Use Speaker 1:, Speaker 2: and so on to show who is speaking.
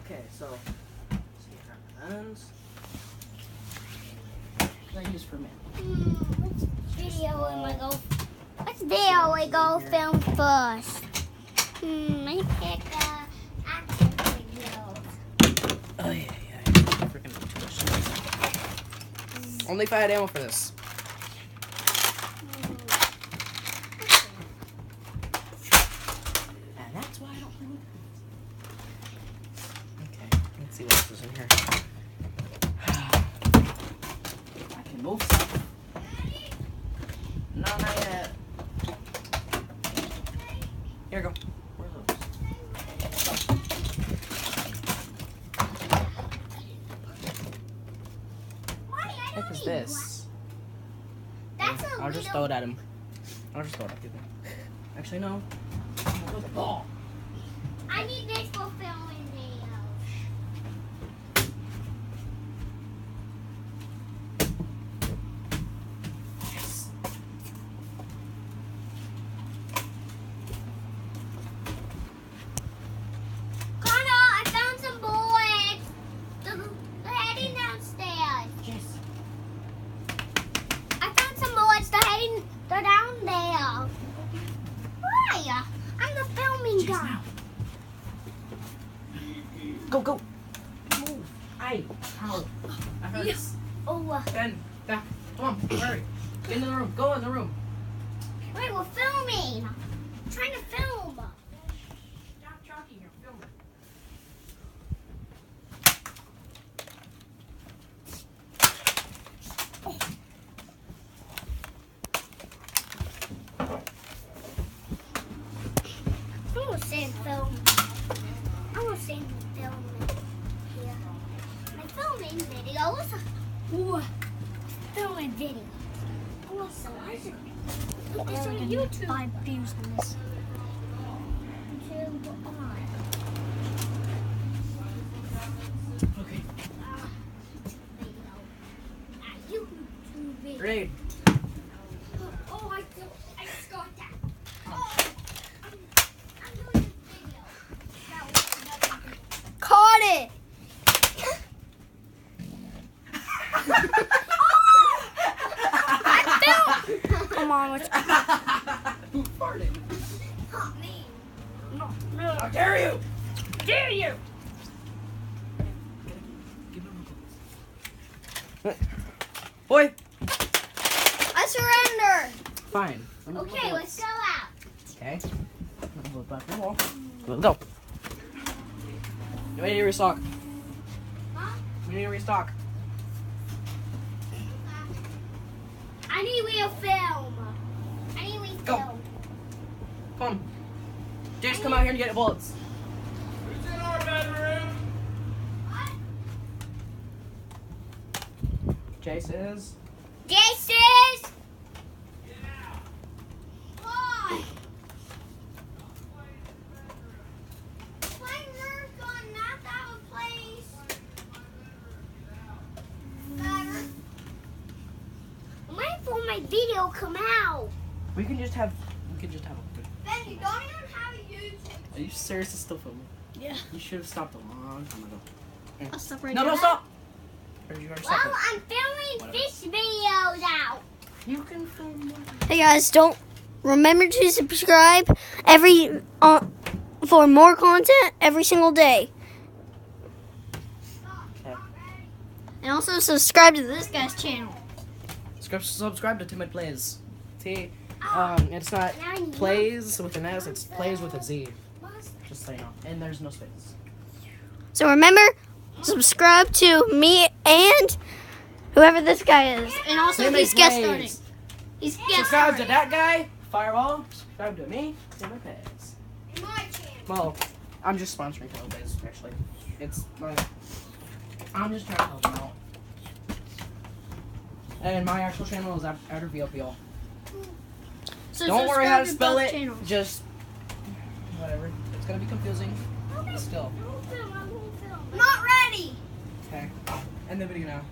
Speaker 1: Okay, so let's see how that ends. What I use for a minute.
Speaker 2: Which video am I go? Which video we go film first? I pick action videos.
Speaker 1: Oh yeah. Freaking too much. Only if I had ammo for this. And that's why I don't bring it. Okay, let's see what else is in here. I can move stuff. No, not yet. Here we go. Where are those? What the heck is this?
Speaker 2: That's
Speaker 1: I'll just throw it at him. I'll just throw it at people. Actually, no. Where's the ball?
Speaker 2: I need this for filming videos.
Speaker 1: Yes.
Speaker 2: Connor, I found some bullets. They're heading downstairs.
Speaker 1: Yes.
Speaker 2: I found some bullets. They're down there. Why? I'm the filming
Speaker 1: Chase
Speaker 2: guy.
Speaker 1: now. Go, go. Move. Aye. Ow. I heard it.
Speaker 2: Oh,
Speaker 1: Ben, back. Come on, hurry. Get in the room. Go in the room.
Speaker 2: wait, we're filming. I'm trying to film.
Speaker 1: Stop talking. You're filming.
Speaker 2: I'm gonna say film. I'm gonna say film here. My filming videos. Ooh, filming videos. Awesome. Look, it's on YouTube. 5 views on this. YouTube on.
Speaker 1: Okay.
Speaker 2: YouTube video.
Speaker 1: Great.
Speaker 2: Oh, I just got that. Oh, I'm doing this video. That was another video. Caught it. Come on, let's
Speaker 1: Who farted?
Speaker 2: not me.
Speaker 1: How dare you?
Speaker 2: Dare you?
Speaker 1: Give him a Boy.
Speaker 2: I surrender.
Speaker 1: Fine.
Speaker 2: Okay, let's go out.
Speaker 1: Okay. Let's go. We need to restock.
Speaker 2: Huh?
Speaker 1: We need to restock.
Speaker 2: I need real film. I need real
Speaker 1: Go.
Speaker 2: film.
Speaker 1: Come on. Jace, come out here and get bullets.
Speaker 3: Who's in our bedroom?
Speaker 2: What?
Speaker 1: Jace is.
Speaker 2: Jason!
Speaker 3: Get out.
Speaker 2: Why? My Nerf gun knocked out of place. Better. I'm waiting for my video to come out.
Speaker 1: We can just have. a
Speaker 2: Ben, you don't even have a YouTube.
Speaker 1: Are you serious? It's still filming.
Speaker 2: Yeah.
Speaker 1: You should have stopped a long time ago.
Speaker 2: I'll stop right
Speaker 1: No,
Speaker 2: now.
Speaker 1: don't stop. Or did you already stop
Speaker 2: Well, I'm filming
Speaker 1: Whatever.
Speaker 2: fish videos out.
Speaker 1: it? You can film more.
Speaker 4: Hey guys, don't remember to subscribe for more content every single day. And also subscribe to this guy's channel.
Speaker 1: Subscribe to Timid Plays. T. It's not
Speaker 2: Now you
Speaker 1: plays with an S. It's plays with a Z. Just so you know. And there's no space.
Speaker 4: So remember, subscribe to me and whoever this guy is. And also
Speaker 1: Timid
Speaker 4: he's guest
Speaker 1: Plays.
Speaker 4: starting. He's guest
Speaker 1: Subscribe to
Speaker 4: starring.
Speaker 1: that guy, Fireball. Subscribe to me, Timid Plays.
Speaker 2: In my channel.
Speaker 1: Well, I'm just sponsoring Timid Plays, actually. It's like, I'm just trying to help them out. And my actual channel is Outer VOPL.
Speaker 4: So
Speaker 1: Don't worry how to
Speaker 4: subscribe
Speaker 1: spell
Speaker 4: both
Speaker 1: it.
Speaker 4: channels.
Speaker 1: Just whatever. It's gonna be confusing. But still.
Speaker 2: I won't film. I'm not ready.
Speaker 1: Okay. End the video now.